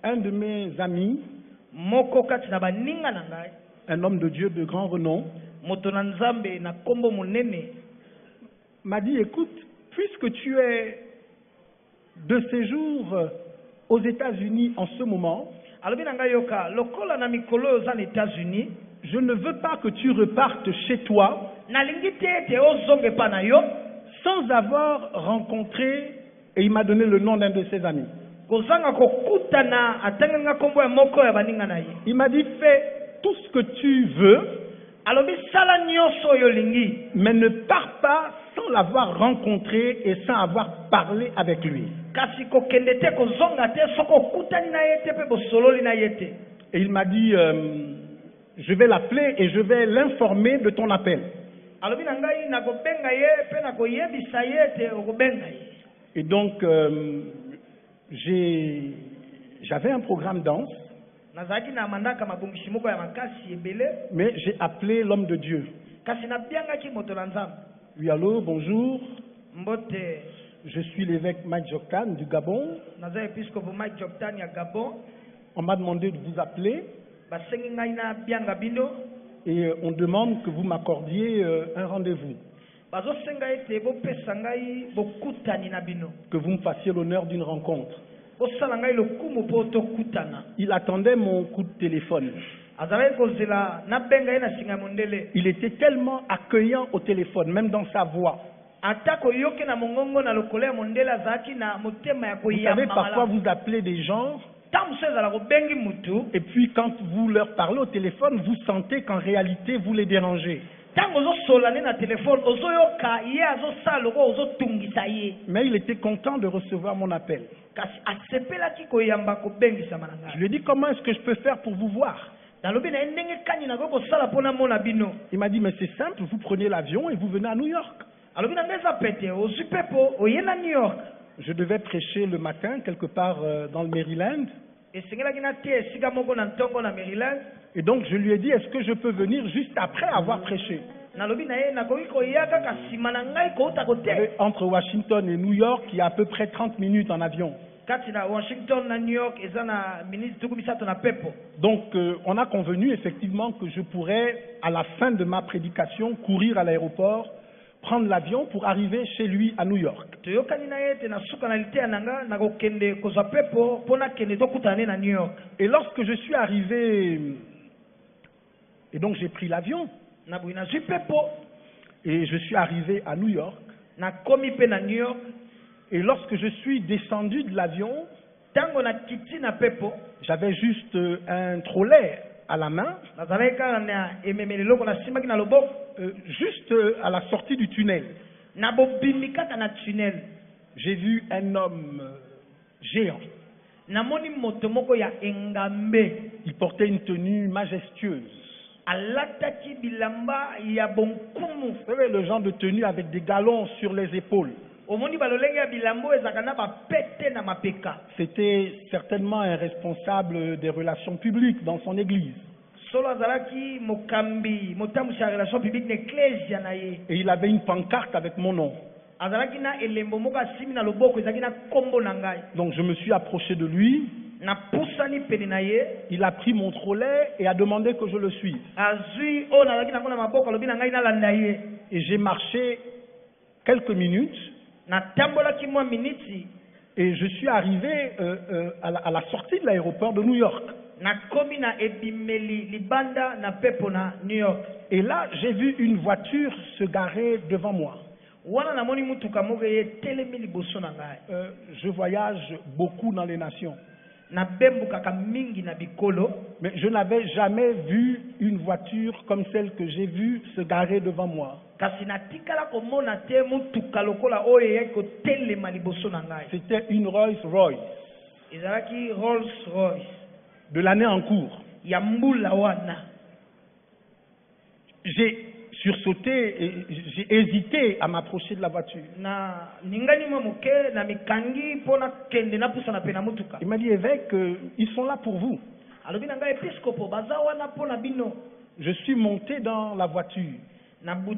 un de mes amis, un homme de Dieu de grand renom, m'a dit, écoute, puisque tu es de séjour aux États-Unis en ce moment, je ne veux pas que tu repartes chez toi sans avoir rencontré, et il m'a donné le nom d'un de ses amis. Il m'a dit, fais tout ce que tu veux, mais ne pars pas sans l'avoir rencontré et sans avoir parlé avec lui. Et il m'a dit, je vais l'appeler et je vais l'informer de ton appel. Et donc, j'avais un programme danse, mais j'ai appelé l'homme de Dieu. Oui, allô, bonjour. Je suis l'évêque Mike Joktan du Gabon. On m'a demandé de vous appeler. Et on demande que vous m'accordiez un rendez-vous. Que vous me fassiez l'honneur d'une rencontre. Il attendait mon coup de téléphone. Il était tellement accueillant au téléphone, même dans sa voix. Vous savez, parfois vous appelez des gens, et puis quand vous leur parlez au téléphone, vous sentez qu'en réalité vous les dérangez. Mais il était content de recevoir mon appel. Je lui ai dit, comment est-ce que je peux faire pour vous voir? Il m'a dit, mais c'est simple, vous prenez l'avion et vous venez à New York. Je devais prêcher le matin quelque part dans le Maryland. Et donc je lui ai dit, est-ce que je peux venir juste après avoir prêché? Entre Washington et New York, il y a à peu près 30 minutes en avion. Donc on a convenu effectivement que je pourrais, à la fin de ma prédication, courir à l'aéroport, prendre l'avion pour arriver chez lui à New York. Et lorsque je suis arrivé, et donc j'ai pris l'avion, et je suis arrivé à New York, et lorsque je suis descendu de l'avion, j'avais juste un trolley à la main, juste à la sortie du tunnel. J'ai vu un homme géant. Il portait une tenue majestueuse. Vous savez, le genre de tenue avec des galons sur les épaules. C'était certainement un responsable des relations publiques dans son église. Et il avait une pancarte avec mon nom. Donc je me suis approché de lui. Il a pris mon trolley et a demandé que je le suive. Et j'ai marché quelques minutes. Et je suis arrivé à la sortie de l'aéroport de New York. Et là, j'ai vu une voiture se garer devant moi. Je voyage beaucoup dans les nations. Mais je n'avais jamais vu une voiture comme celle que j'ai vue se garer devant moi. C'était une Rolls-Royce de l'année en cours. J'ai sursauté et j'ai hésité à m'approcher de la voiture. Il m'a dit, évêque, ils sont là pour vous. Je suis monté dans la voiture. Vous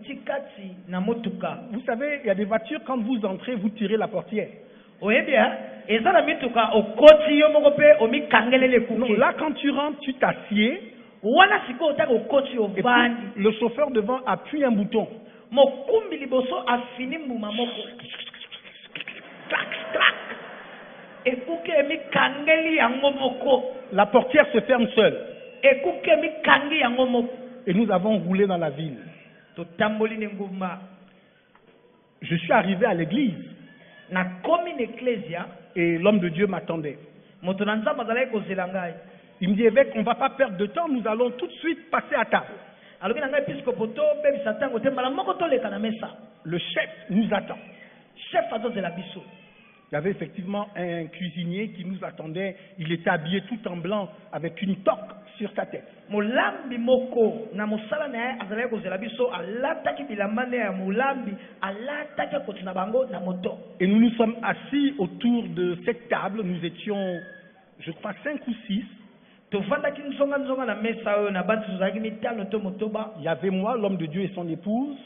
savez, il y a des voitures, quand vous entrez, vous tirez la portière. Oui, bien. Et ça, la mituka, au non, là, quand tu rentres, tu t'assieds. Et puis, le chauffeur devant appuie un bouton. La portière se ferme seule. Et nous avons roulé dans la ville. Je suis arrivé à l'église. Et l'homme de Dieu m'attendait. Il me dit, évêque, on ne va pas perdre de temps, nous allons tout de suite passer à table. Le chef nous attend. Il y avait effectivement un cuisinier qui nous attendait. Il était habillé tout en blanc avec une toque sur sa tête. Et nous nous sommes assis autour de cette table. Nous étions, je crois, 5 ou 6. Il y avait moi, l'homme de Dieu et son épouse.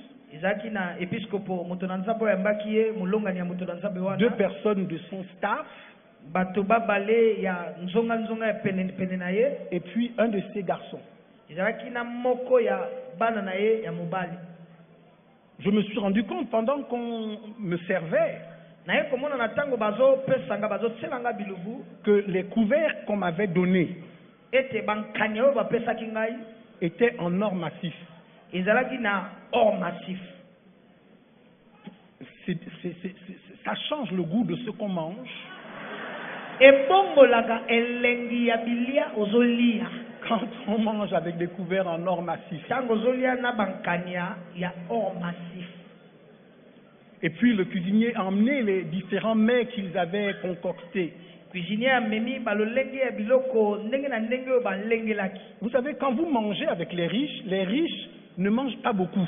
2 personnes de son staff. Et puis un de ses garçons. Je me suis rendu compte pendant qu'on me servait que les couverts qu'on m'avait donnés étaient en or massif. Ça change le goût de ce qu'on mange. Quand on mange avec des couverts en or massif. Et puis le cuisinier a emmené les différents mets qu'ils avaient concoctés. Vous savez, quand vous mangez avec les riches ne mangent pas beaucoup.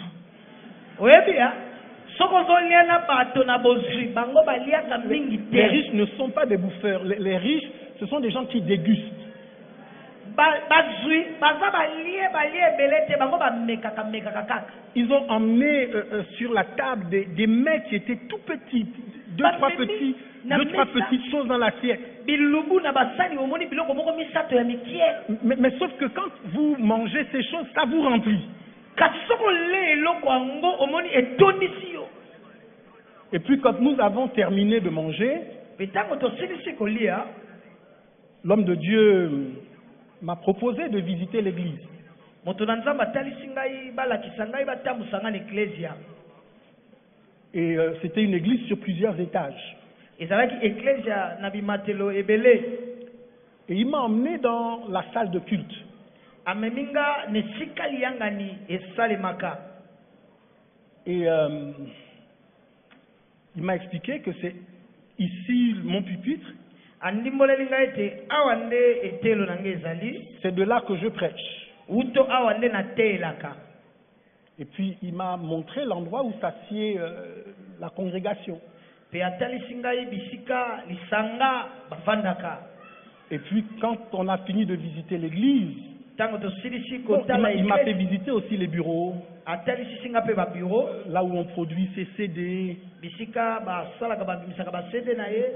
Oui, bien. Les riches ne sont pas des bouffeurs. Les riches, ce sont des gens qui dégustent. Ils ont emmené sur la table des mets qui étaient tout petits, deux, trois petites choses dans l'assiette. Mais sauf que quand vous mangez ces choses, ça vous remplit. Et puis quand nous avons terminé de manger, l'homme de Dieu m'a proposé de visiter l'église. Et c'était une église sur plusieurs étages. Et il m'a emmené dans la salle de culte. Et il m'a expliqué que c'est ici mon pupitre. C'est de là que je prêche. Et puis il m'a montré l'endroit où s'assied la congrégation. Et puis quand on a fini de visiter l'église, il m'a fait visiter aussi les bureaux. Là où on produit ses CD,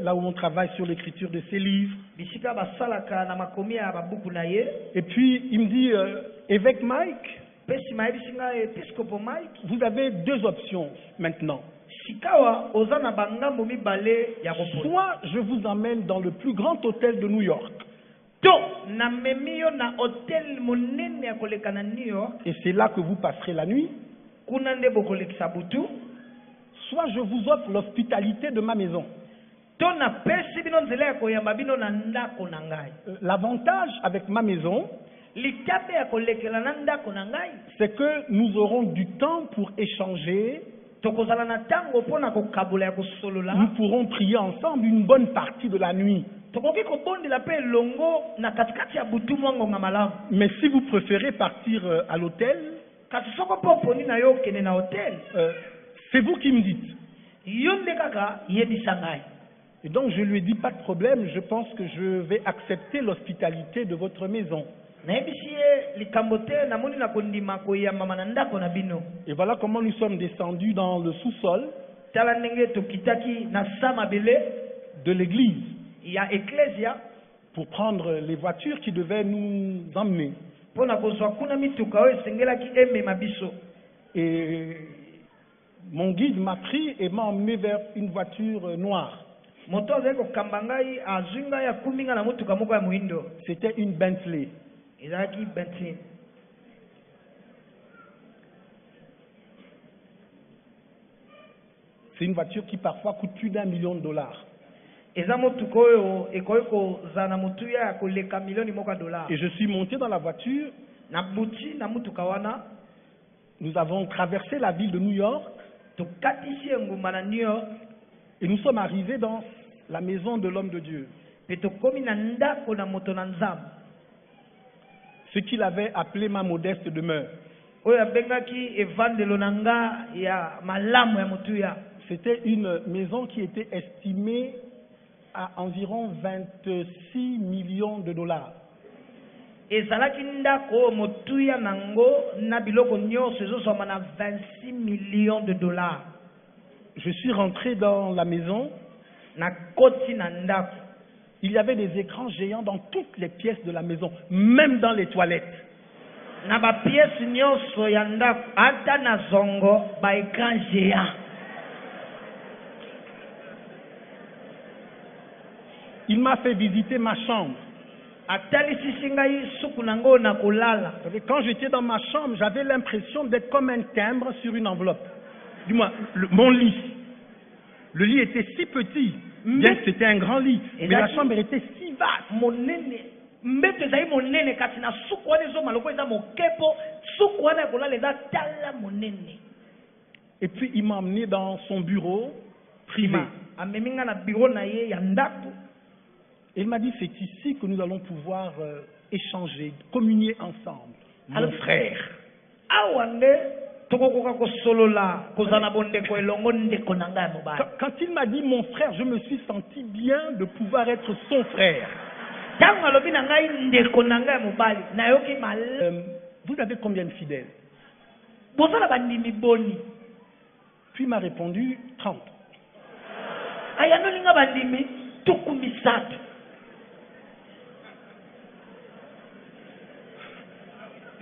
là où on travaille sur l'écriture de ses livres. Et puis il me dit, évêque Mike, vous avez 2 options maintenant. Soit je vous emmène dans le plus grand hôtel de New York. Et c'est là que vous passerez la nuit. Soit je vous offre l'hospitalité de ma maison. L'avantage avec ma maison, c'est que nous aurons du temps pour échanger. Nous pourrons prier ensemble une bonne partie de la nuit. Mais si vous préférez partir à l'hôtel, c'est vous qui me dites. Et donc je lui ai dit, pas de problème, je pense que je vais accepter l'hospitalité de votre maison. Et voilà comment nous sommes descendus dans le sous-sol de l'église. Il y a Ecclesia. Pour prendre les voitures qui devaient nous emmener. Et mon guide m'a pris et m'a emmené vers une voiture noire. C'était une Bentley. C'est une voiture qui parfois coûte plus d'$1 million. Et je suis monté dans la voiture. Nous avons traversé la ville de New York. Et nous sommes arrivés dans la maison de l'homme de Dieu. Ce qu'il avait appelé ma modeste demeure. C'était une maison qui était estimée à environ $26 millions. Et $26 millions. Je suis rentré dans la maison. Il y avait des écrans géants dans toutes les pièces de la maison, même dans les toilettes. Il m'a fait visiter ma chambre. Quand j'étais dans ma chambre, j'avais l'impression d'être comme un timbre sur une enveloppe. Du moins, mon lit. Le lit était si petit, bien que c'était un grand lit, mais la chambre était si vaste. Et puis il m'a emmené dans son bureau privé. Et il m'a dit, c'est ici que nous allons pouvoir échanger, communier ensemble. Mon frère. Quand il m'a dit mon frère, je me suis senti bien de pouvoir être son frère. Vous avez combien de fidèles? Puis il m'a répondu 30.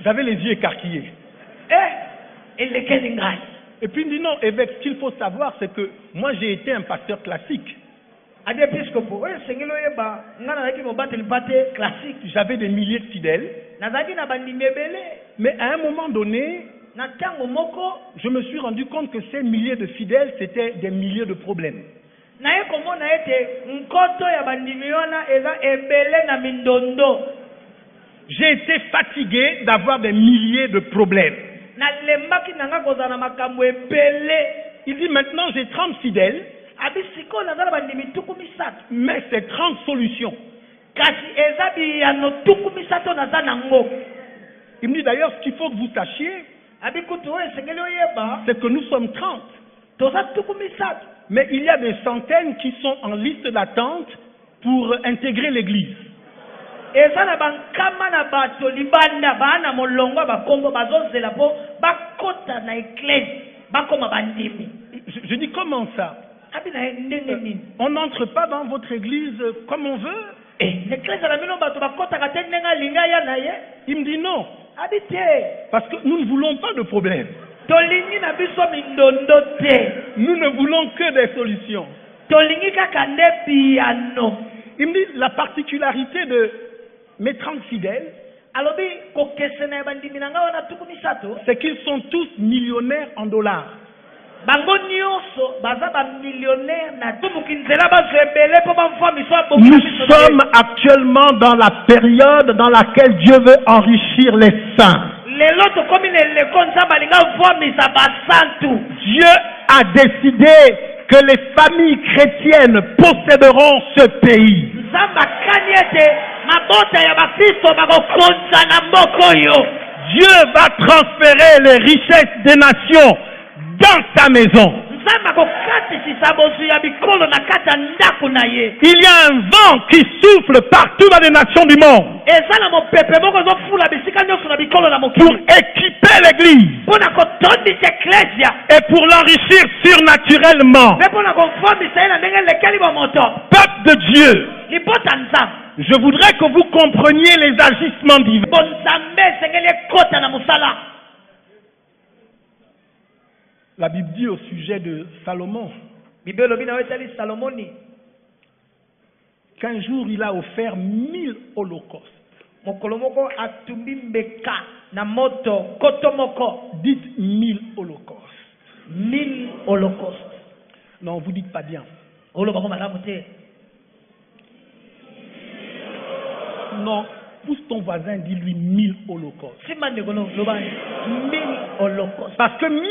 J'avais les yeux écarquillés. Et puis il me dit non, évêque, ce qu'il faut savoir, c'est que moi j'ai été un pasteur classique. J'avais des milliers de fidèles. Mais à un moment donné, je me suis rendu compte que ces milliers de fidèles, c'était des milliers de problèmes. J'ai été fatigué d'avoir des milliers de problèmes. Il dit maintenant j'ai 30 fidèles, mais c'est 30 solutions. Il me dit d'ailleurs ce qu'il faut que vous sachiez, c'est que nous sommes 30. Mais il y a des centaines qui sont en liste d'attente pour intégrer l'église. Je dis comment ça? On n'entre pas dans votre église comme on veut? Il me dit non. Parce que nous ne voulons pas de problème. Nous ne voulons que des solutions. Il me dit la particularité de mes 30 fidèles, c'est qu'ils sont tous millionnaires en dollars. Nous sommes actuellement dans la période dans laquelle Dieu veut enrichir les saints. Dieu a décidé que les familles chrétiennes posséderont ce pays. Dieu va transférer les richesses des nations dans sa maison. Il y a un vent qui souffle partout dans les nations du monde. eza na mopepe moko ezofula bisika nyonso na bikolo na pour mokili équiper l'église mpona kotondisa eklesia et pour l'enrichir surnaturellement. mpe mpona kofambisa ye na ndenge elekeli bomoto Peuple de Dieu, libota nzambe je voudrais que vous compreniez les agissements divins. bonzambe esengeli ekota na mosala. La Bible dit au sujet de Salomon bible elobi na yo etali salomoni qu'un jour il a offert 1000 holocaustes. mokolo moko atumbi mbeka na moto koto moko. Dites 1000 holocaustes. 1000 holocaustes. Non, vous dites pas bien. oloba ko malamu te. Non, pousse ton voisin, dis-lui 1000 holocaustes. simba ndeko no loba 1000 holocaustes. Parce que 1000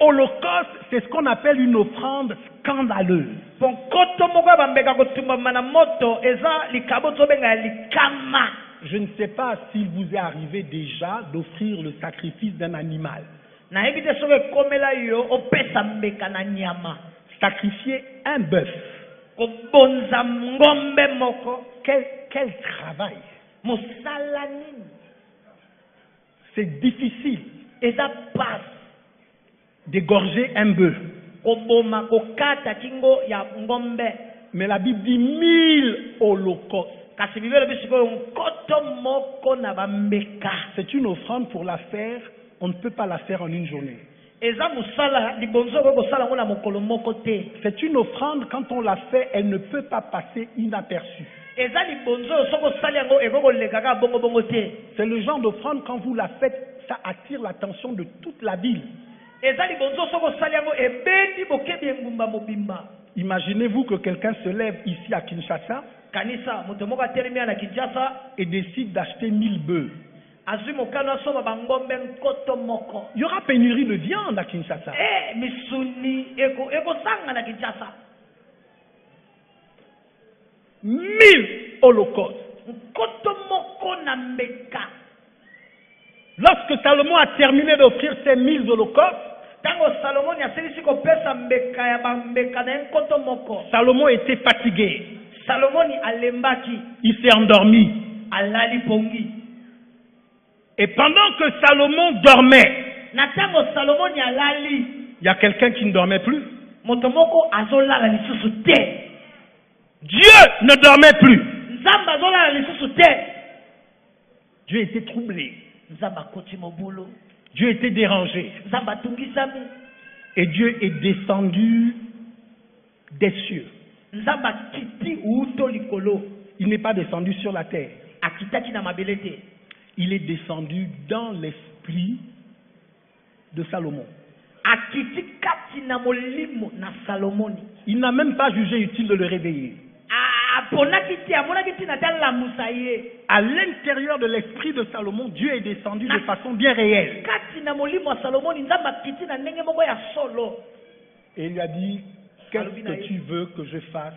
holocaustes, c'est ce qu'on appelle une offrande scandaleuse. Pon koto moko ya bambeka kotumbama na moto eza likabo tobenga ya likama. Je ne sais pas s'il vous est arrivé déjà d'offrir le sacrifice d'un animal. nayebi te soki ekomela yo opesa mbeka na nyama. Sacrifier un bœuf. kobonza ngombe moko. Quel travail. mosala nini. C'est difficile eza pasi. d'égorger un bœuf. koboma kokata kingo ya ngombe. Mais la Bible dit 1000 holocaustes. kasi bibelo bisikoyo nkoto moko na bambeka. C'est une offrande pour la faire. On ne peut pas la faire en une journée. eza mosala libonzo okoki kosala ngo na mokolo moko te. C'est une offrande, quand on la fait, elle ne peut pas passer inaperçue. eza libonzo oyo soki osali yango ekoki koleka kaka bongo te. C'est le genre d'offrande, quand vous la faites, ça attire l'attention de toute la ville. eza libonzo soki osali yango ebendi bokebi engumba mobimba. Imaginez-vous que quelqu'un se lève ici à Kinshasa kanisa moto moko atelemi na Kinshasa et décide d'acheter 1000 bœufs. azwi mokano asomba bangombe nkoto moko. Il y aura pénurie de viande à Kinshasa. misuni ekosanga na Kinshasa. 1000 holocaustes. nkoto moko na mbeka. Lorsque Salomon a terminé d'offrir ces 1000 holocaustes, tango salomoni asilisi kopesa mbeka ya bambeka na nkoto moko. Salomon était fatigué. salomoni alembaki. Il s'est endormi. alali pongi. Et pendant que Salomon dormait, na tango salomoni alali, il y a quelqu'un qui ne dormait plus. moto moko azolala lisusu te. Dieu ne dormait plus. nzambe azolala lisusu te. Dieu était troublé. nzambe akoti mobulu. Dieu était dérangé. nzambe atungisami. Et Dieu est descendu des cieux. nzambe akiti uto likolo. Il n'est pas descendu sur la terre. akitaki na mabele te. Il est descendu dans l'esprit de Salomon. akiti kati na molimo na salomoni. Il n'a même pas jugé utile de le réveiller. aponaki te amonaki ntina te alamusa ye. À l'intérieur de l'esprit de Salomon, Dieu est descendu de façon bien réelle. kati na molimo ya salomoni nzambe akiti na ndenge moko ya solo. Et il lui a dit, qu'est-ce que tu veux que je fasse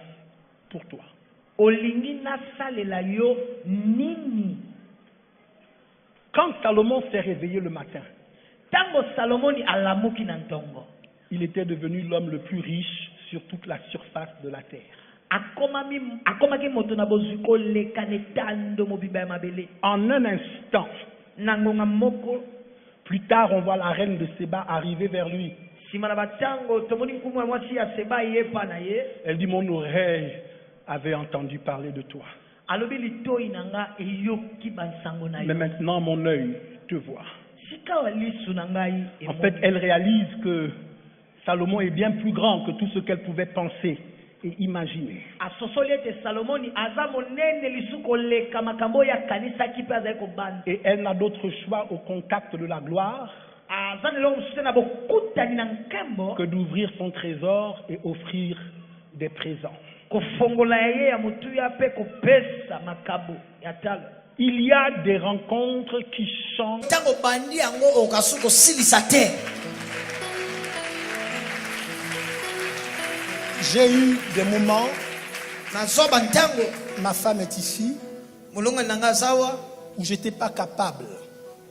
pour toi? olingi nasalela yo nini. Quand Salomon s'est réveillé le matin, tango salomoni alamuki na ntongo, il était devenu l'homme le plus riche sur toute la surface de la terre. akomaki moto na bozwi koleka netando mobimba ya mabele. En un instant, na ngonga moko. plus tard, on voit la reine de Séba arriver vers lui. nsima na batango tomoni nkumu ya mwasi ya seba yepa na ye. Elle dit, mon oreille avait entendu parler de toi. alobi litoi na nga eyoki bansango na yo. Mais maintenant, mon œil te voit. sika wa lisu na ngai En fait, elle réalise que Salomon est bien plus grand que tout ce qu'elle pouvait penser et imaginer. asosoli ete salomoni aza monene lisu koleka makambo oyo akanisaki mpe azali kobanda. Et elle n'a d'autre choix au contact de la gloire aza na eloko mosusu te na bokutani na nkembo que d'ouvrir son trésor et offrir des présents. kofongola ya ye ya motuya mpe kopesa makabo ya talo. Il y a des rencontres qui changent. Tango bandi yango okasu kosilisa te. J'ai eu des moments, Nazoba ntango ma femme est ici, mulonga nanga zawa où j'étais pas capable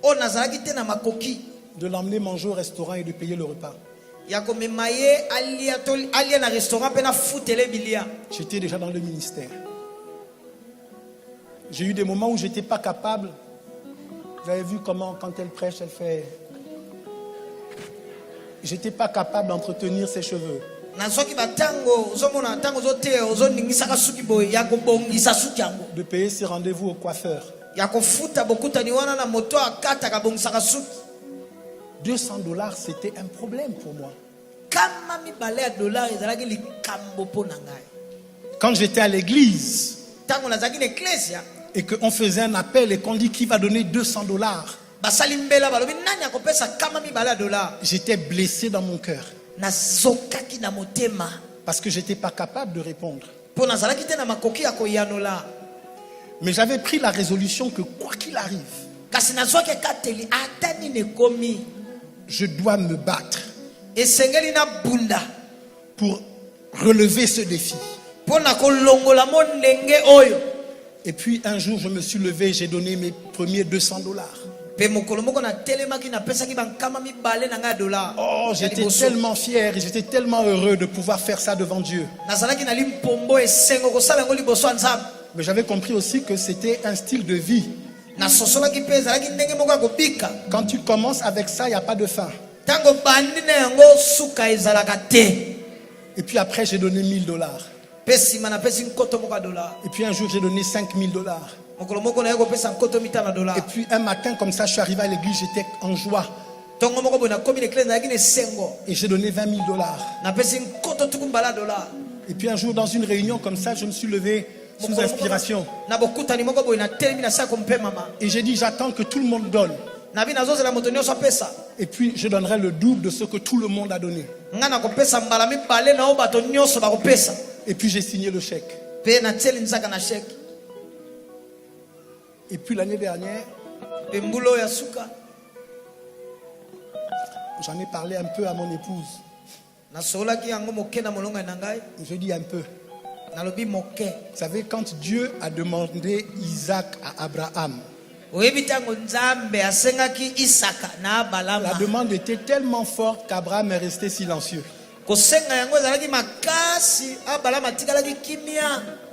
o nazalaki te na makoki de l'emmener manger au restaurant et de payer le repas. ya komema ye alia na restaurant mpe na futele bilia. J'étais déjà dans le ministère. J'ai eu des moments où je n'étais pas capable. Vous avez vu comment, quand elle prêche, elle fait... Je n'étais pas capable d'entretenir ses cheveux. De payer ses rendez-vous au coiffeur. 200 $, c'était un problème pour moi. Quand j'étais à l'église et qu'on faisait un appel et qu'on dit qui va donner 200 $, j'étais blessé dans mon cœur. Parce que je n'étais pas capable de répondre. Mais j'avais pris la résolution que quoi qu'il arrive, je dois me battre pour relever ce défi. Et puis un jour, je me suis levé et j'ai donné mes premiers 200 $. Oh, j'étais tellement fier et j'étais tellement heureux de pouvoir faire ça devant Dieu. Mais j'avais compris aussi que c'était un style de vie. Quand tu commences avec ça, il n'y a pas de fin. Et puis après, j'ai donné 1 000 $. Et puis un jour, j'ai donné 5 000 $. Et puis un matin, comme ça, je suis arrivé à l'église, j'étais en joie. Et j'ai donné 20 000 $. Et puis un jour, dans une réunion comme ça, je me suis levé sous inspiration. Et j'ai dit, j'attends que tout le monde donne. Et puis je donnerai le double de ce que tout le monde a donné. Et puis j'ai signé le chèque. Et puis l'année dernière, j'en ai parlé un peu à mon épouse. Je dis un peu. Vous savez, quand Dieu a demandé Isaac à Abraham, la demande était tellement forte qu'Abraham est resté silencieux.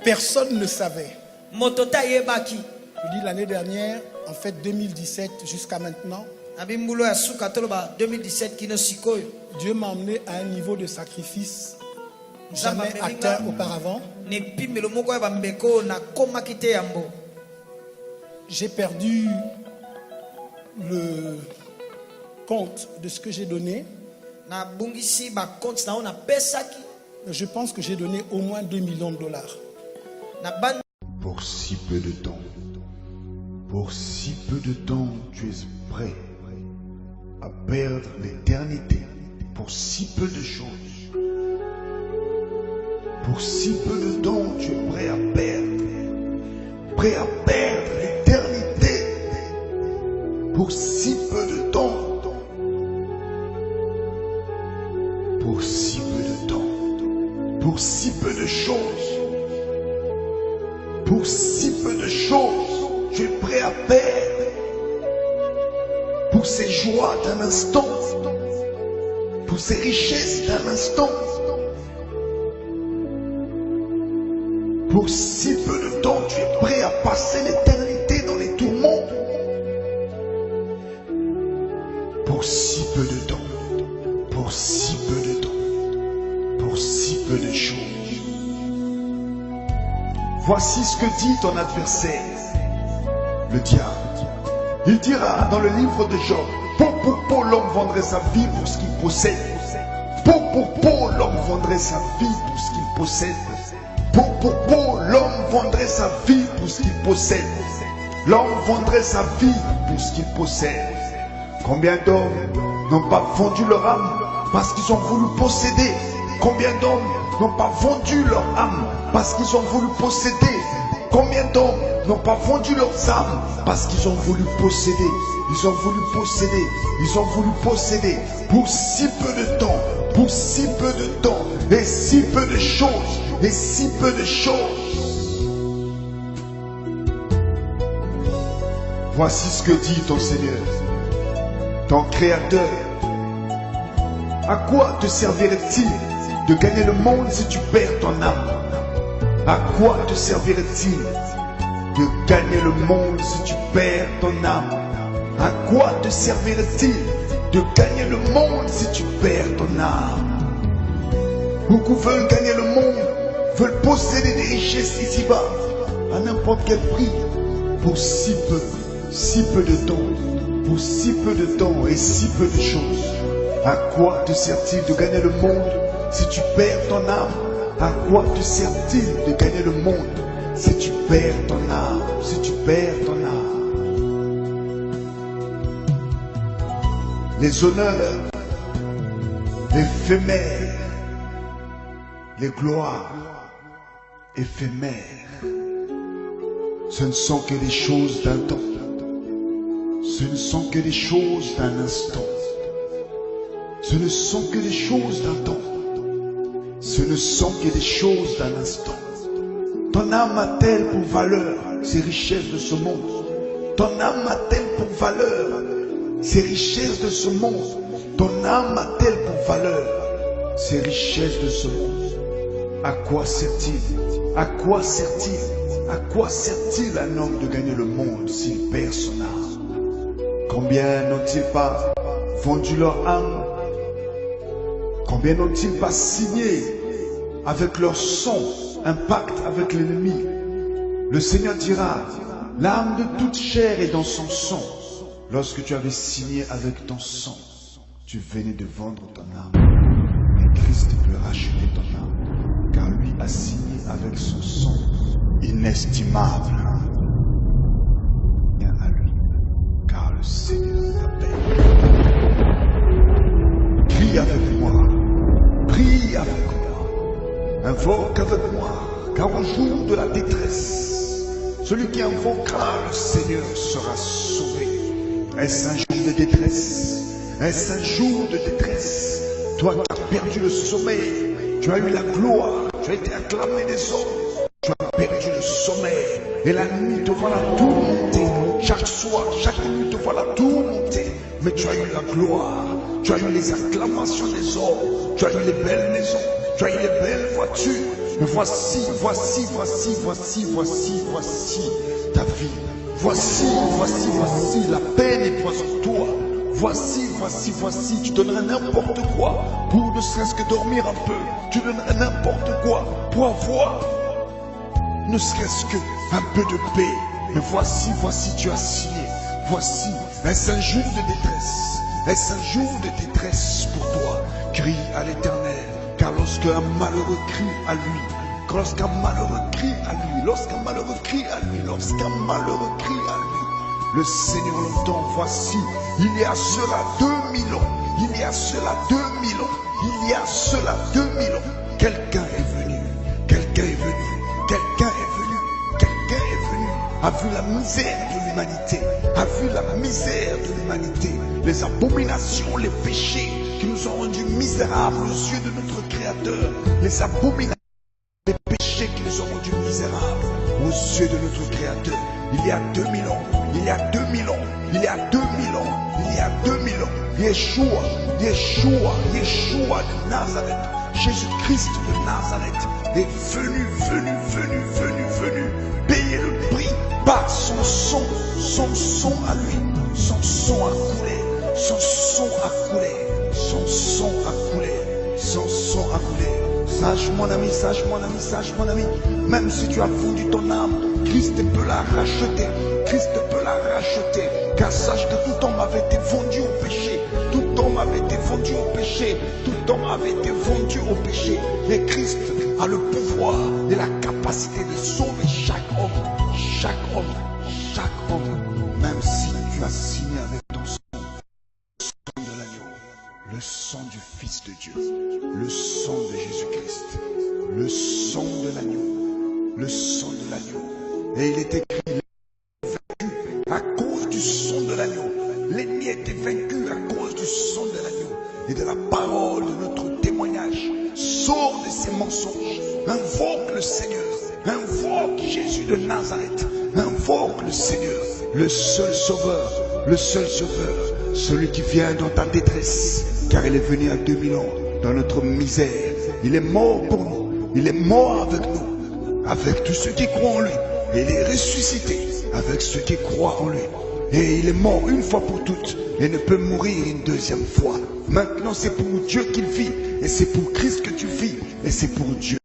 Personne ne savait. Je dis l'année dernière, en fait 2017 jusqu'à maintenant, Dieu m'a emmené à un niveau de sacrifice jamais atteint auparavant. J'ai perdu le compte de ce que j'ai donné. Je pense que j'ai donné au moins 2 millions $. Pour si peu de temps, tu es prêt à perdre l'éternité pour si peu de choses. Pour si peu de temps, tu es prêt à perdre l'éternité pour si peu de temps. Pour si peu de temps, pour si peu de choses, pour si peu de choses, tu es prêt à perdre pour ces joies d'un instant, pour ces richesses d'un instant. Pour si peu de temps, tu es prêt à passer l'éternité dans les tourments. Pour si peu de temps, pour si peu de temps, pour si peu de choses. Voici ce que dit ton adversaire, le diable. Il dira dans le livre de Job, peau pour peau, l'homme vendrait sa vie pour ce qu'il possède. Peau pour peau, l'homme vendrait sa vie pour ce qu'il possède. Peau pour peau, l'homme vendrait sa vie pour ce qu'il possède. L'homme vendrait sa vie pour ce qu'il possède. Combien d'hommes n'ont pas vendu leur âme parce qu'ils ont voulu posséder? Combien d'hommes n'ont pas vendu leur âme parce qu'ils ont voulu posséder? Combien d'hommes n'ont pas vendu leurs âmes parce qu'ils ont voulu posséder? Ils ont voulu posséder, ils ont voulu posséder pour si peu de temps, pour si peu de temps, et si peu de choses, et si peu de choses. Voici ce que dit ton Seigneur, ton Créateur. À quoi te servirait-il de gagner le monde si tu perds ton âme? À quoi te servirait-il de gagner le monde si tu perds ton âme? À quoi te servirait-il de gagner le monde si tu perds ton âme? Beaucoup veulent gagner le monde, veulent posséder des richesses ici-bas, à n'importe quel prix, pour si peu de temps, pour si peu de temps et si peu de choses. À quoi te sert-il de gagner le monde si tu perds ton âme? À quoi te sert-il de gagner le monde si tu perds ton âme? Si tu perds ton âme. Les honneurs éphémères, les gloires éphémères, ce ne sont que des choses d'un temps. Ce ne sont que des choses d'un instant. Ce ne sont que des choses d'un temps. Ce ne sont que des choses d'un instant. Ton âme a-t-elle pour valeur ces richesses de ce monde? Ton âme a-t-elle pour valeur ces richesses de ce monde? Ton âme a-t-elle pour valeur ces richesses de ce monde? À quoi sert-il? À quoi sert-il? À quoi sert-il un homme de gagner le monde s'il perd son âme? Combien n'ont-ils pas vendu leur âme? Combien n'ont-ils pas signé avec leur sang un pacte avec l'ennemi? Le Seigneur dira, l'âme de toute chair est dans son sang. Lorsque tu avais signé avec ton sang, tu venais de vendre ton âme. Et Christ peut racheter ton âme, car lui a signé avec son sang inestimable. Viens à lui, car le Seigneur t'appelle. Prie avec moi, prie avec moi, invoque avec moi, car au jour de la détresse, celui qui invoquera le Seigneur sera sauvé. Est-ce un jour de détresse? Est-ce un jour de détresse? Toi qui as perdu le sommeil, tu as eu la gloire, tu as été acclamé des hommes, tu as perdu le sommeil, et la nuit te voilà tourmentée. Chaque soir, chaque nuit te voilà tourmentée, mais tu as eu la gloire, tu as eu les acclamations des hommes, tu as eu les belles maisons, tu as eu les belles voitures. Mais voici ta vie. Voici la peine est poison toi. Voici, tu donnerais n'importe quoi pour ne serait-ce que dormir un peu. Tu donnerais n'importe quoi pour avoir ne serait-ce que un peu de paix. Mais voici, tu as signé. Voici, est-ce un jour de détresse? Est-ce un jour de détresse pour toi? Crie à l'Éternel, car lorsqu'un malheureux crie à lui, lorsqu'un malheureux crie à lui, lorsqu'un malheureux crie à lui, lorsqu'un malheureux crie à lui, le Seigneur l'entend. Voici, il y a cela 2000 ans, il y a cela 2000 ans, il y a cela 2000 ans, quelqu'un est venu, a vu la misère de l'humanité, a vu la misère de l'humanité, les abominations, les péchés qui nous ont rendus misérables aux yeux de notre Créateur, les abominations, les péchés qui nous ont rendus misérables aux yeux de notre Créateur. Il y a 2000 ans, il y a 2000 ans, il y a 2000 ans, il y a 2000 ans, Yeshua de Nazareth, Jésus-Christ de Nazareth est venu, payer le prix par son sang à lui, son sang a coulé, son sang a coulé. Sache mon ami, même si tu as vendu ton âme, Christ peut la racheter, car sache que tout homme avait été vendu au péché, et Christ a le pouvoir et la capacité de sauver chaque homme, même si tu as signé avec ton sang, le sang de l'agneau, le sang du Fils de Dieu, le sang de Jésus-Christ, le sang de l'agneau, et il est écrit, vaincu à cause du sang de l'agneau, l'ennemi était vaincu à cause du sang de l'agneau et de la parole de notre témoignage. Sors de ces mensonges, invoque le Seigneur, invoque Jésus de Nazareth, invoque le Seigneur, le seul sauveur, celui qui vient dans ta détresse, car il est venu à 2000 ans dans notre misère. Il est mort pour nous, il est mort avec nous, avec tous ceux qui croient en lui. Il est ressuscité avec ceux qui croient en lui. Et il est mort une fois pour toutes et ne peut mourir une deuxième fois. Maintenant c'est pour Dieu qu'il vit et c'est pour Christ que tu vis et c'est pour Dieu.